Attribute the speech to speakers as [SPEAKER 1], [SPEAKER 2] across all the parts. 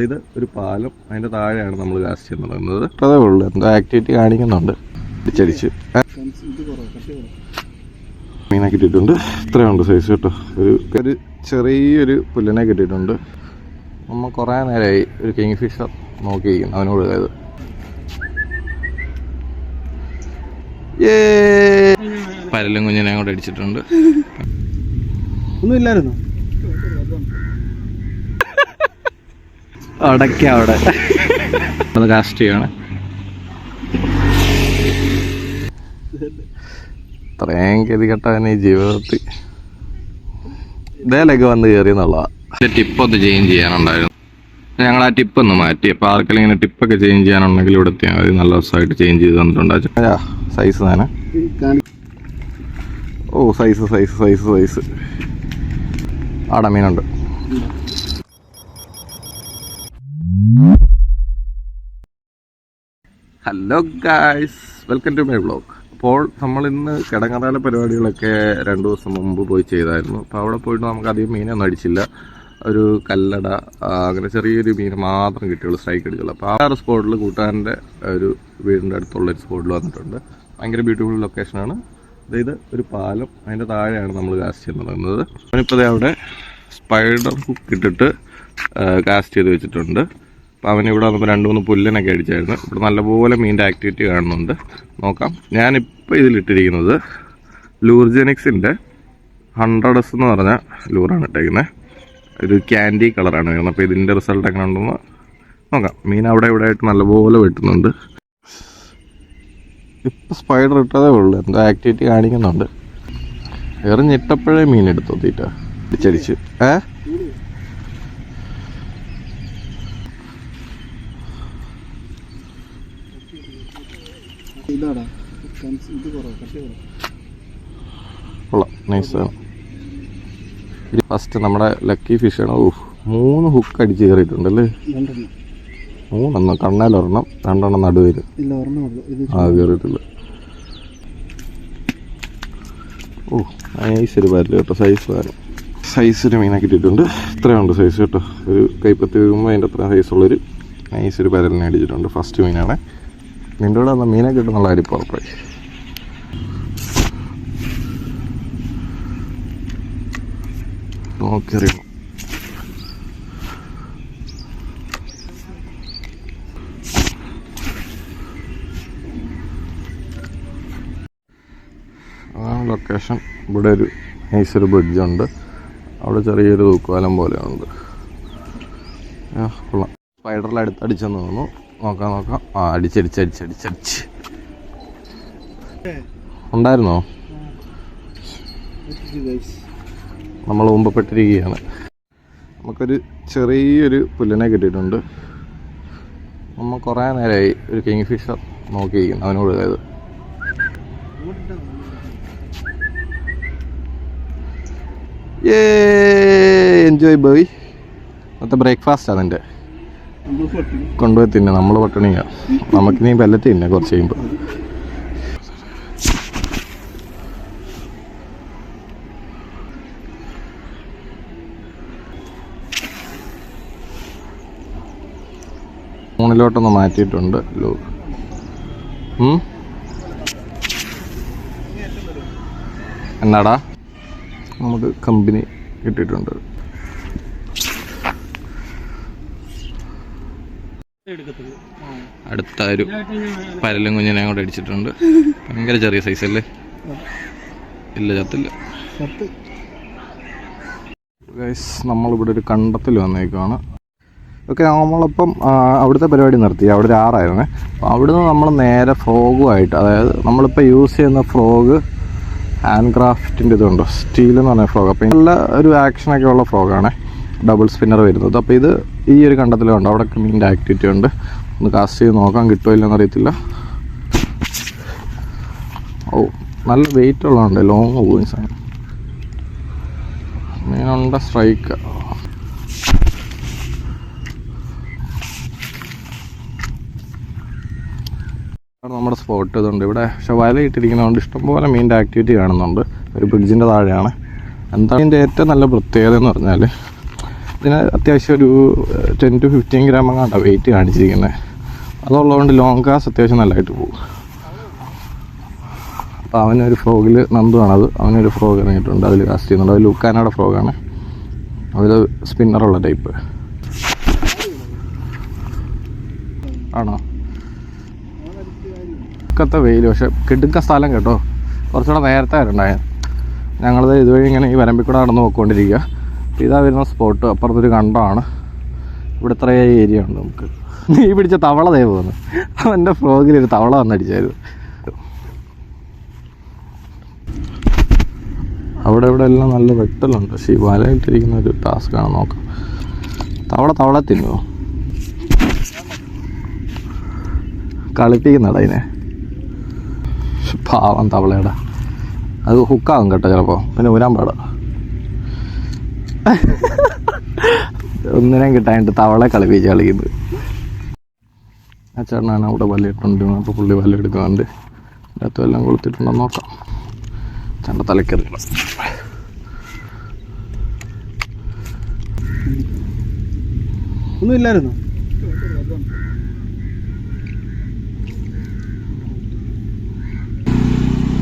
[SPEAKER 1] ഇത് ഒരു പാലം, അതിൻ്റെ താഴെയാണ് നമ്മൾ കാസ്റ്റ് ചെയ്യാൻ തുടങ്ങുന്നത്. അതേ ഉള്ളൂ, എന്തോ ആക്ടിവിറ്റി കാണിക്കുന്നുണ്ട്. അടിച്ചടിച്ച് മീനെ കിട്ടിയിട്ടുണ്ട്. ഇത്രയുണ്ട് സൈസ് കേട്ടോ. ഒരു ചെറിയൊരു പുല്ലിനെ കിട്ടിയിട്ടുണ്ട്. നമ്മൾ കുറേ നേരമായി ഒരു കിങ് ഫിഷർ നോക്കിയിരിക്കുന്നു, അവനോട് അതായത് പരലും കുഞ്ഞിനെ അങ്ങോട്ട് അടിച്ചിട്ടുണ്ട്.
[SPEAKER 2] ഒന്നുമില്ലായിരുന്നു
[SPEAKER 1] അടയ്ക്ക അവിടെ അത് കാസ്റ്റ് ചെയ്യാണ്. ഇത്രയും ഗതികെട്ടവന് ഈ ജീവിതത്തിൽ ഇതേലൊക്കെ വന്ന് കയറി എന്നുള്ളതാണ്. ടിപ്പൊന്ന് ചേഞ്ച് ചെയ്യാനുണ്ടായിരുന്നു. ഞങ്ങൾ ആ ടിപ്പൊന്ന് മാറ്റി. അപ്പോൾ ആർക്കെങ്കിലും ഇങ്ങനെ ടിപ്പൊക്കെ ചേഞ്ച് ചെയ്യാനുണ്ടെങ്കിൽ ഇവിടെ എത്തിയാൽ മതി. നല്ല ദിവസമായിട്ട് ചേഞ്ച് ചെയ്ത് തന്നിട്ടുണ്ട്. സൈസ് തന്നെ. ഓ സൈസ് സൈസ് സൈസ് സൈസ് ആടെ മീനുണ്ട്. Hello guys, welcome to my vlog. അപ്പോൾ നമ്മളിന്ന് കിടങ്ങറാല പരിപാടികളൊക്കെ 2 ദിവസം മുമ്പ് പോയി ചെയ്തായിരുന്നു. അപ്പോൾ അവിടെ പോയിട്ട് നമുക്ക് അധികം മീനൊന്നും അടിച്ചില്ല. ഒരു കല്ലട അങ്ങനെ ചെറിയൊരു മീൻ മാത്രം കിട്ടിയുള്ളൂ, സ്ട്രൈക്ക് അടിച്ചുള്ളൂ. അപ്പോൾ ആ ഒരു സ്പോട്ടിൽ കൂട്ടുകാരൻ്റെ ഒരു വീടിൻ്റെ അടുത്തുള്ളൊരു സ്പോട്ടിൽ വന്നിട്ടുണ്ട്. ഭയങ്കര ബ്യൂട്ടിഫുൾ ലൊക്കേഷനാണ്. ഇത് ഒരു പാലം, അതിൻ്റെ താഴെയാണ് നമ്മൾ കാസ്റ്റ് ചെയ്യാൻ തുടങ്ങുന്നത്. അവനിപ്പോൾ അവിടെ സ്പൈഡർ ഹുക്ക് ഇട്ടിട്ട് കാസ്റ്റ് ചെയ്ത് വെച്ചിട്ടുണ്ട്. അപ്പോൾ അവനിവിടെ വന്നപ്പോൾ 2-3 പുല്ലിനൊക്കെ അടിച്ചായിരുന്നു. ഇവിടെ നല്ലപോലെ മീനിൻ്റെ ആക്ടിവിറ്റി കാണുന്നുണ്ട്. നോക്കാം. ഞാനിപ്പോൾ ഇതിലിട്ടിരിക്കുന്നത് ലൂർജെനിക്സിൻ്റെ 100S എന്ന് പറഞ്ഞ ലൂറാണ് ഇട്ടേക്കുന്നത്. ഒരു ക്യാൻഡി കളറാണ് വരുന്നത്. അപ്പോൾ ഇതിൻ്റെ റിസൾട്ട് എങ്ങനെ ഉണ്ടെന്ന് നോക്കാം. മീൻ അവിടെ ഇവിടെ ആയിട്ട് നല്ലപോലെ വെട്ടുന്നുണ്ട്. ഇപ്പം സ്പൈഡർ ഇട്ടതേ ഉള്ളൂ, എന്തോ ആക്ടിവിറ്റി കാണിക്കുന്നുണ്ട്. എറിഞ്ഞിട്ടപ്പോഴേ മീൻ എടുത്തു തീറ്റ അടിച്ചടിച്ച്. നൈസാണ്. ഫസ്റ്റ് നമ്മുടെ ലക്കി ഫിഷാണ്. 3 ഹുക്ക് അടിച്ച് കയറിയിട്ടുണ്ടല്ലേ? 3 കണ്ണേലൊരെണ്ണം, 2 നടുവേര് കയറിയിട്ടില്ല. ഓ നൈസൊരു പരല് കേട്ടോ, സൈസ് വേണം. സൈസൊരു മീനെ കിട്ടിയിട്ടുണ്ട്. ഇത്രയുണ്ട് സൈസ് കേട്ടോ. ഒരു കൈപ്പത്തി വീഴുമ്പോൾ അതിൻ്റെ അത്ര സൈസുള്ളൊരു നൈസൊരു പരലിനെ അടിച്ചിട്ടുണ്ട്. ഫസ്റ്റ് മീനാണ്. നിൻ്റെ കൂടെ വന്ന മീനെ കിട്ടുന്നുള്ള അടിപ്പുറപ്പായി. നോക്കിയറിയാം. അതാണ് ലൊക്കേഷൻ. ഇവിടെ ഒരു നൈസൊരു ബ്രിഡ്ജുണ്ട്. അവിടെ ചെറിയൊരു തൂക്കുവാലം പോലെയുണ്ട്. കൊള്ളാം. സ്പൈഡറിൽ അടുത്തടിച്ചെന്ന് തോന്നുന്നു. നോക്കാം. അടിച്ചടിച്ച് ഉണ്ടായിരുന്നോ? നമ്മൾ മുമ്പപ്പെട്ടിരിക്കുകയാണ്. നമുക്കൊരു ചെറിയൊരു പുല്ലിനെ കിട്ടിയിട്ടുണ്ട്. നമ്മൾ കുറേ നേരമായി ഒരു കിങ് ഫിഷർ നോക്കിയിരിക്കുന്നു, അവനോട് അതായത് എൻജോയ് ബോയ്. മൊത്തം ബ്രേക്ക്ഫാസ്റ്റാണ് എൻ്റെ. കൊണ്ടുപോയി തിന്നെ, നമ്മൾ പട്ടിണിയാണ്. നമുക്കിനി പെല്ലറ്റ് തിന്നെ കുറച്ച് കഴിയുമ്പോൾ. മൂന്നിലോട്ടൊന്ന് മാറ്റിയിട്ടുണ്ട്. എന്നാടാ നമുക്ക് കമ്പനി കിട്ടിയിട്ടുണ്ട്. അടുത്ത ഒരു പരലും കുഞ്ഞിനെ അങ്ങോട്ട് അടിച്ചിട്ടുണ്ട്. ഭയങ്കര ചെറിയ സൈസല്ലേ? ഇല്ല, ചത്തില്ല. ഗൈസ്, നമ്മളിവിടെ ഒരു കണ്ടത്തിൽ വന്നേക്കാണ്. ഓക്കെ, നമ്മളിപ്പം അവിടുത്തെ പരിപാടി നിർത്തി. അവിടെ ഒരു ആറായിരുന്നേ. അപ്പോൾ അവിടുന്ന് നമ്മൾ നേരെ ഫ്രോഗുമായിട്ട്, അതായത് നമ്മളിപ്പോൾ യൂസ് ചെയ്യുന്ന ഫ്രോഗ് ഹാൻഡ് ക്രാഫ്റ്റിൻ്റെ ഇതുണ്ട്, സ്റ്റീൽ എന്ന് പറഞ്ഞ ഫ്രോഗ്. അപ്പോൾ നല്ല ഒരു ആക്ഷനൊക്കെ ഉള്ള ഫ്രോഗാണ്, ഡബിൾ സ്പിന്നർ വരുന്നത്. അപ്പോൾ ഇത് ഈ ഒരു കണ്ടത്തിലുണ്ട്. അവിടെ മീനിൻ്റെ ആക്ടിവിറ്റി ഉണ്ട്. ഒന്ന് കാസ്റ്റ് ചെയ്ത് നോക്കാൻ കിട്ടുമോ ഇല്ലെന്ന് അറിയത്തില്ല. ഓ നല്ല വെയിറ്റ് ഉള്ളതുണ്ട്, ലോങ് പോയിൻസ് ആണ്. മീനുണ്ട സ്ട്രൈക്ക്. നമ്മുടെ സ്പോട്ട് ഇതുണ്ട് ഇവിടെ. പക്ഷെ വല ഇട്ടിരിക്കുന്നതുകൊണ്ട് ഇഷ്ടംപോലെ മീനിൻ്റെ ആക്ടിവിറ്റി കാണുന്നുണ്ട്. ഒരു ബ്രിഡ്ജിൻ്റെ താഴെയാണ്. എന്താണ് ഇതിൻ്റെ ഏറ്റവും നല്ല പ്രത്യേകത എന്ന് പറഞ്ഞാൽ ഇതിന് അത്യാവശ്യം ഒരു 10 to 15 ഗ്രാം അങ്ങാണ്ടാണ് വെയിറ്റ് കാണിച്ചിരിക്കുന്നത്. അതുള്ളതുകൊണ്ട് ലോങ് കാസ്റ്റ് അത്യാവശ്യം നല്ലതായിട്ട് പോകും. അപ്പോൾ അവനൊരു ഫ്രോഗിൽ നന്ദുവാണത്, അവനൊരു ഫ്രോഗ് ഇറങ്ങിയിട്ടുണ്ട്, അതിൽ കാസ്റ്റ് ചെയ്യുന്നുണ്ട്. അത് ലൂക്കാനയുടെ ഫ്രോഗാണ്, അതിൽ സ്പിന്നറുള്ള ടൈപ്പ് ആണോ. ഒക്കത്തെ വെയിൽ, പക്ഷെ കിടുക്ക സ്ഥലം കേട്ടോ. കുറച്ചുകൂടെ നേരത്തെ വരണ്ടായ. ഞങ്ങളത് ഇതുവഴി ഇങ്ങനെ ഈ വരമ്പിക്കൂടെ നടന്ന് നോക്കിക്കൊണ്ടിരിക്കുക. ഇതാ വരുന്ന സ്പോട്ട്, അപ്പുറത്തൊരു കണ്ടമാണ്. ഇവിടെ ഇത്രയും ഏരിയ ഉണ്ട് നമുക്ക്. നീ പിടിച്ച തവള ദേ പോകുന്നു, അവൻ്റെ ഫ്രോഗിലൊരു തവള വന്നടിച്ചായിരുന്നു. അവിടെ ഇവിടെ എല്ലാം നല്ല വെട്ടലുണ്ട്, പക്ഷേ ഈ വലയിട്ടിരിക്കുന്ന ഒരു ടാസ്ക്കാണ്. നോക്കാം, തവള തിന്നുമോ? കളിപ്പിക്കുന്നടാ അതിനെ, പാവം തവളയുടെ. അത് ഹുക്കാവും കേട്ടോ ചിലപ്പോൾ, പിന്നെ ഊരാൻ പാടാ. ഒന്നിനും കിട്ടാനായിട്ട് തവളെ കളിക്കുന്നത്. ആ ചേട്ടനാണ് അവിടെ വലയിട്ടുണ്ട്, അപ്പോൾ പുള്ളി വല എടുക്കുന്നുണ്ട്. അതിനകത്ത് എല്ലാം കൊളുത്തിട്ടുണ്ടോ നോക്കാം. ചേട്ട തലക്കറി
[SPEAKER 2] ഒന്നുമില്ലായിരുന്നു.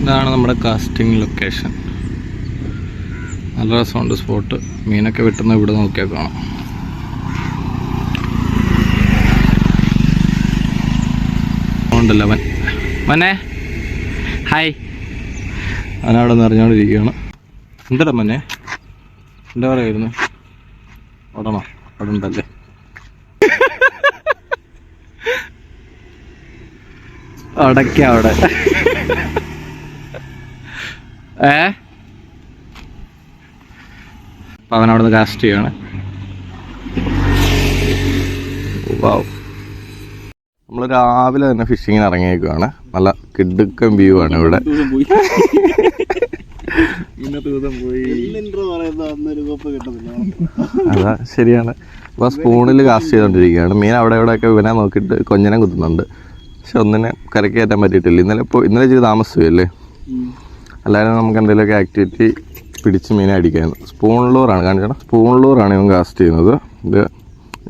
[SPEAKER 1] ഇതാണ് നമ്മുടെ കാസ്റ്റിംഗ് ലൊക്കേഷൻ. നല്ല രസമുണ്ട് സ്പോട്ട്. മീനൊക്കെ വെട്ടുന്ന ഇവിടെ നോക്കിയാൽ കാണാം. ഉണ്ടല്ലോ മനെ, ഹായ്. അവനവിടെ നിറഞ്ഞോണ്ടിരിക്കുകയാണ്. എന്താടാ മനെ, എന്താ പറയായിരുന്നു? ഓടണോ? അവിടെ ഉണ്ടല്ലേ. അടയ്ക്ക അവിടെ. അപ്പം അവനവിടെ നിന്ന് കാസ്റ്റ് ചെയ്യാണ്. വാവ്, നമ്മൾ രാവിലെ തന്നെ ഫിഷിങ്ങിന് ഇറങ്ങിയേക്കുവാണ്. നല്ല കിടുക്കൻ വ്യൂ ആണ് ഇവിടെ. അതാ ശരിയാണ്. അപ്പോൾ സ്പൂണിൽ കാസ്റ്റ് ചെയ്തോണ്ടിരിക്കുകയാണ്. മീൻ അവിടെ ഇവിടെയൊക്കെ ഇവനെ നോക്കിയിട്ട് കൊഞ്ഞനെ കുത്തുന്നുണ്ട്, പക്ഷെ ഒന്നിനെ കരക്ക് കയറ്റാൻ പറ്റിയിട്ടില്ല. ഇന്നലെ ചെയ്ത് താമസിച്ചല്ലേ, അല്ലാതെ നമുക്ക് എന്തെങ്കിലുമൊക്കെ ആക്ടിവിറ്റി പിടിച്ച് മീനെ അടിക്കായിരുന്നു. സ്പൂൺ ലൂറാണ് കാണിക്കണം. സ്പൂൺ ലൂറാണ് ഇവൻ കാസ്റ്റ് ചെയ്യുന്നത്. ഇത്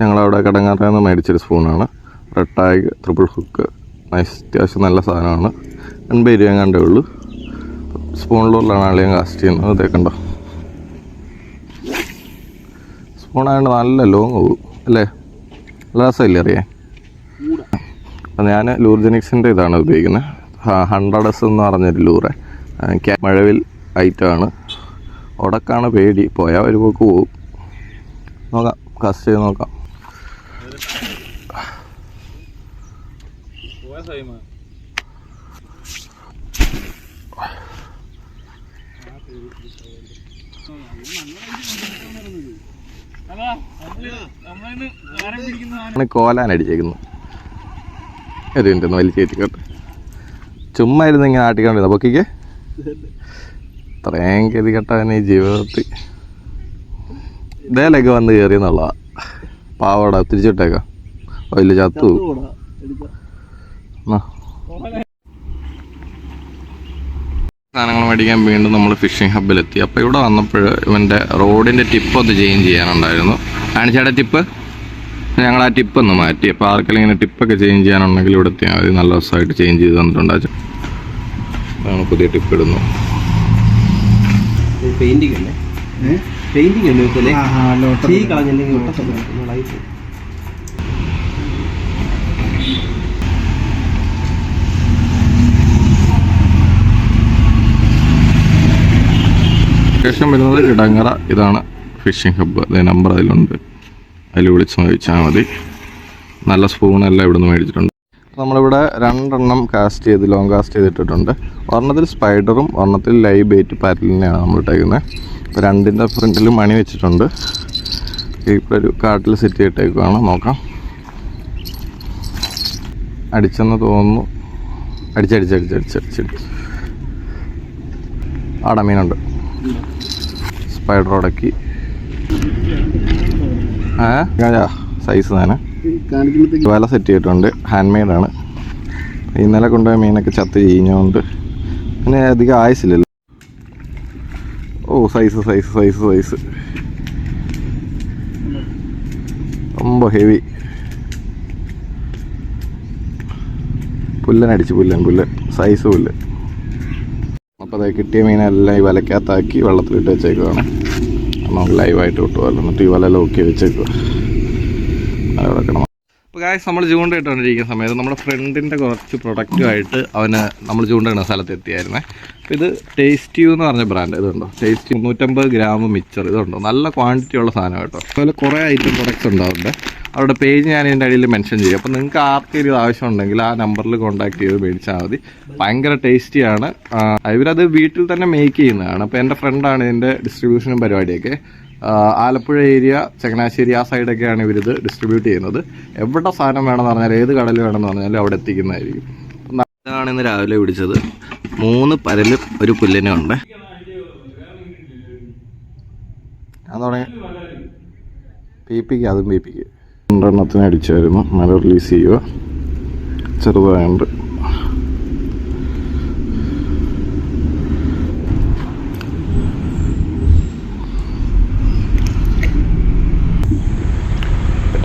[SPEAKER 1] ഞങ്ങളവിടെ കടങ്ങാറയിൽ നിന്ന് മേടിച്ചൊരു സ്പൂണാണ്. Red tag, triple hook, nice, അത്യാവശ്യം നല്ല സാധനമാണ്. 80 രൂപ കണ്ടേ ഉള്ളൂ. സ്പൂൺ ലൂറിലാണ് ആളെയും കാസ്റ്റ് ചെയ്യുന്നത്. അതേ കണ്ടോ, സ്പൂണായതുകൊണ്ട് നല്ല ലോങ് പോകും അല്ലേ, നല്ല രസമില്ലേ അറിയാൻ. അപ്പം ഞാൻ ലൂർജനിക്സിൻ്റെ ഇതാണ് ഉപയോഗിക്കുന്നത്. 100S എന്ന് പറഞ്ഞൊരു ലൂറ്, മഴവിൽ ഐറ്റമാണ്. ഉടക്കാണ് പേടി, പോയാൽ ഒരു പോക്ക് പോവും. നോക്കാം, കാസ്റ്റ് ചെയ്ത് നോക്കാം. കോലാനടിച്ചേക്കുന്നു. ഒരു മിനിറ്റ് ഒന്ന് വലിച്ചു കയറ്റിക്കോട്ടെ. ചുമ്മാ ഇരുന്ന് ഇങ്ങനെ ആട്ടിക്കൊണ്ടിരുന്ന പൊക്കിക്ക്. ഇത്രയും ഗതി കെട്ടവൻ ഈ ജീവിതത്തിൽ ഇതേലൊക്കെ വന്ന് കയറി എന്നുള്ളതാ. പാവട തിരിച്ചിട്ടേക്കാം, വലിയ ചത്തു. സാധനങ്ങൾ മേടിക്കാൻ വീണ്ടും നമ്മൾ ഫിഷിംഗ് ഹബ്ബിലെത്തി. അപ്പോൾ ഇവിടെ വന്നപ്പോൾ ഇവൻ്റെ റോഡിൻ്റെ ടിപ്പ് ഒന്ന് ചേഞ്ച് ചെയ്യാനുണ്ടായിരുന്നു. കാണിച്ചേട്ടാ ടിപ്പ്. ഞങ്ങൾ ആ ടിപ്പ് ഒന്ന് മാറ്റി. അപ്പോൾ ആർക്കെങ്കിലും ഇങ്ങനെ ടിപ്പൊക്കെ ചേഞ്ച് ചെയ്യാനുണ്ടെങ്കിൽ ഇവിടെ എത്തിയാൽ മതി. നല്ല ദിവസമായിട്ട് ചേഞ്ച് ചെയ്ത് തന്നിട്ടുണ്ട്. അതാണ് പുതിയ ടിപ്പ് ഇടുന്നു.
[SPEAKER 2] പെയിന്റിംഗ് അല്ലേ, പെയിന്റിംഗ് അല്ലേ, കളഞ്ഞില്ലെങ്കിൽ
[SPEAKER 1] ശേഷം വരുന്നത് കിടങ്ങറ. ഇതാണ് ഫിഷിംഗ് ഹബ്ബ്. അതേ നമ്പർ അതിലുണ്ട്, അതിൽ വിളിച്ച് ചോദിച്ചാൽ മതി. നല്ല സ്പൂണെല്ലാം ഇവിടെ നിന്ന് മേടിച്ചിട്ടുണ്ട്. നമ്മളിവിടെ 2 എണ്ണം കാസ്റ്റ് ചെയ്ത് ലോങ് കാസ്റ്റ് ചെയ്തിട്ടിട്ടുണ്ട്. ഒരെണ്ണത്തിൽ സ്പൈഡറും ഒരെണ്ണത്തിൽ ലൈവ് ബെയ്റ്റ് പാരലിനെയാണ് നമ്മൾ ഇട്ടേക്കുന്നത്. ഇപ്പോൾ 2ൻ്റെ ഫ്രണ്ടിൽ മണി വെച്ചിട്ടുണ്ട്. ഇവിടെ ഒരു കാട്ടിൽ സെറ്റ് ചെയ്തിട്ടേക്കുവാണ്. നോക്കാം, അടിച്ചെന്ന് തോന്നുന്നു. അടിച്ചടിച്ചടിച്ചടിച്ചടിച്ചടി ആടെ മീനുണ്ട്. സ്പൈഡർ ഉടക്കി സൈസ് തന്നെ വല സെറ്റ് ചെയ്തിട്ടുണ്ട്. ഹാൻഡ് മെയ്ഡാണ്. ഇന്നലെ കൊണ്ടുപോയ മീനൊക്കെ ചത്ത് ചീഞ്ഞുകൊണ്ട് പിന്നെ അധികം ആയുസില്ലല്ലോ. ഓ സൈസ് ரொம்ப ഹെവി. പുല്ലനടിച്ച് പുല്ലൻ സൈസ് പുല്ല്. അപ്പോൾ അത് കിട്ടിയ മീനെല്ലാം ഈ വലക്കകത്താക്കി വെള്ളത്തിലിട്ട് വെച്ചേക്കുവാണ്. നമുക്ക് ലൈവായിട്ട് കിട്ടുമല്ലോ. എന്നിട്ട് ഈ വല ലോക്കി വെച്ചേക്കുക. അത് കിടക്കണം. അപ്പോൾ ഗായ്സ്, നമ്മൾ ചൂണ്ടയിട്ടുകൊണ്ടിരിക്കുന്ന സമയത്ത് നമ്മുടെ ഫ്രണ്ടിൻ്റെ കുറച്ച് പ്രൊഡക്റ്റുമായിട്ട് നമ്മൾ ചൂണ്ടയിടുന്ന സ്ഥലത്ത് എത്തിയായിരുന്നേ. അപ്പോൾ ഇത് ടേസ്റ്റി എന്ന് പറഞ്ഞ ബ്രാൻഡ്. ഇതുണ്ടോ ടേസ്റ്റി 350 ഗ്രാം മിക്സർ. ഇതുണ്ടോ നല്ല ക്വാണ്ടിറ്റി ഉള്ള സാധനം കേട്ടോ. അതുപോലെ കുറേ ഐറ്റം പ്രൊഡക്ട്സ് ഉണ്ടാവുന്നുണ്ട്. അവരുടെ പേജ് ഞാൻ ഇതിൻ്റെ അടിയിൽ മെൻഷൻ ചെയ്യും. അപ്പോൾ നിങ്ങൾക്ക് ആർക്കെങ്കിലും ഇത് ആവശ്യമുണ്ടെങ്കിൽ ആ നമ്പറിൽ കോൺടാക്ട് ചെയ്ത് മേടിച്ചാൽ മതി. ഭയങ്കര ടേസ്റ്റിയാണ്. ഇവരത് വീട്ടിൽ തന്നെ മേക്ക് ചെയ്യുന്നതാണ്. അപ്പോൾ എൻ്റെ ഫ്രണ്ടാണ് ഇതിൻ്റെ ഡിസ്ട്രിബ്യൂഷനും പരിപാടിയൊക്കെ. ആലപ്പുഴ ഏരിയ, ചങ്ങനാശ്ശേരി ആ സൈഡൊക്കെയാണ് ഇവരിത് ഡിസ്ട്രിബ്യൂട്ട് ചെയ്യുന്നത്. എവിടെ സാധനം വേണമെന്ന് പറഞ്ഞാൽ, ഏത് കടൽ വേണമെന്ന് പറഞ്ഞാലും അവിടെ എത്തിക്കുന്നതായിരിക്കും. ഇതാണ് ഇന്ന് രാവിലെ പിടിച്ചത്. 3 പരലും ഒരു പുല്ലിനും ഉണ്ട്. ഞാൻ തുടങ്ങി പീപ്പിക്ക്, അതും പീപ്പിക്ക് 2 അടിച്ചായിരുന്നു. മല റിലീസ് ചെയ്യുക. ചെറുതായുണ്ട്.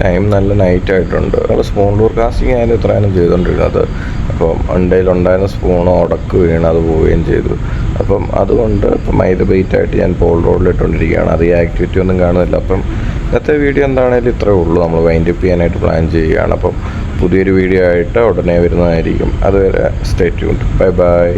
[SPEAKER 1] ടൈം നല്ല നൈറ്റ് ആയിട്ടുണ്ട്. നമ്മൾ സ്പൂൺ ലൂർ കാസ്റ്റിംഗ് ആയാലും ഇത്രയാനും ചെയ്തുകൊണ്ടിരുന്നത്. അപ്പം അണ്ടയിലുണ്ടായിരുന്ന സ്പൂണ് ഉടക്ക് വീണ് അത് പോവുകയും ചെയ്തു. അപ്പം അതുകൊണ്ട് ഇപ്പം മൈദ ബെയ്റ്റായിട്ട് ഞാൻ പോൾ റോഡിലിട്ടുകൊണ്ടിരിക്കുകയാണ്. അത് ഈ ആക്ടിവിറ്റി ഒന്നും കാണുന്നില്ല. അപ്പം ഇന്നത്തെ വീഡിയോ എന്താണേലും ഇത്രേ ഉള്ളൂ. നമ്മൾ വൈൻഡ് അപ്പ് ചെയ്യാനായിട്ട് പ്ലാൻ ചെയ്യുകയാണ്. അപ്പം പുതിയൊരു വീഡിയോ ആയിട്ട് ഉടനെ വരുന്നതായിരിക്കും. അതുവരെ സ്റ്റേ ട്യൂൺഡ്. Bye bye.